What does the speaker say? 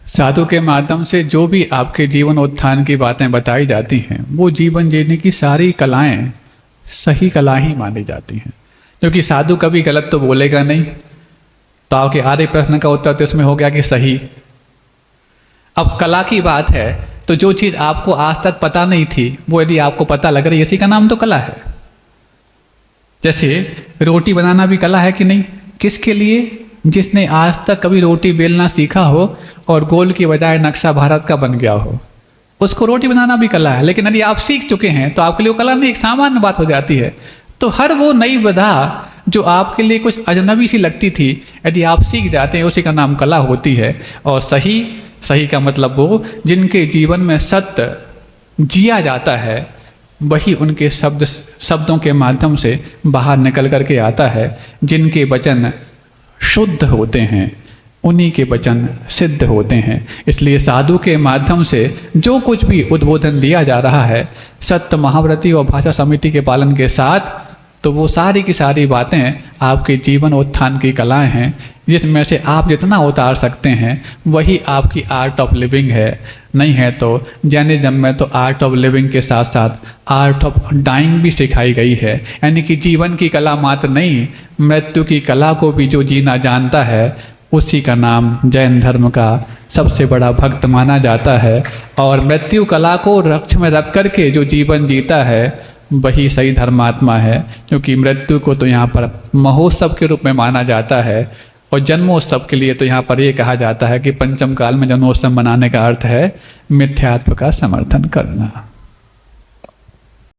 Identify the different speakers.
Speaker 1: साधु के माध्यम से जो भी आपके जीवन उत्थान की बातें बताई जाती हैं वो जीवन जीने की सारी कलाएं सही कला ही मानी जाती हैं, क्योंकि साधु कभी गलत तो बोलेगा नहीं। तो आपके आधे प्रश्न का उत्तर तो इसमें हो गया कि सही। अब कला की बात है तो जो चीज़ आपको आज तक पता नहीं थी वो यदि आपको पता लग रही है, इसी का नाम तो कला है। जैसे रोटी बनाना भी कला है कि नहीं? किसके लिए? जिसने आज तक कभी रोटी बेलना सीखा हो और गोल की बजाय नक्शा भारत का बन गया हो, उसको रोटी बनाना भी कला है। लेकिन यदि आप सीख चुके हैं तो आपके लिए वो कला नहीं, एक सामान्य बात हो जाती है। तो हर वो नई विधा जो आपके लिए कुछ अजनबी सी लगती थी, यदि आप सीख जाते हैं उसी का नाम कला होती है। और सही का मतलब वो जिनके जीवन में सत्य जिया जाता है वही उनके शब्दों के माध्यम से बाहर निकल करके आता है। जिनके वचन शुद्ध होते हैं उन्हीं के वचन सिद्ध होते हैं। इसलिए साधु के माध्यम से जो कुछ भी उद्बोधन दिया जा रहा है सत्य, महाव्रती और भाषा समिति के पालन के साथ, तो वो सारी की सारी बातें आपके जीवन उत्थान की कलाएं हैं, जिसमें से आप जितना उतार सकते हैं वही आपकी आर्ट ऑफ लिविंग है। नहीं है तो जैनिज्म में तो आर्ट ऑफ लिविंग के साथ साथ आर्ट ऑफ डाइंग भी सिखाई गई है। यानी कि जीवन की कला मात्र नहीं, मृत्यु की कला को भी जो जीना जानता है उसी का नाम जैन धर्म का सबसे बड़ा भक्त माना जाता है। और मृत्यु कला को लक्ष्य में रख करके जो जीवन जीता है वही सही धर्मात्मा है, क्योंकि मृत्यु को तो यहाँ पर महोत्सव के रूप में माना जाता है। और जन्मोत्सव के लिए तो यहाँ पर ये कहा जाता है कि पंचम काल में जन्मोत्सव मनाने का अर्थ है मिथ्यात्व का समर्थन करना।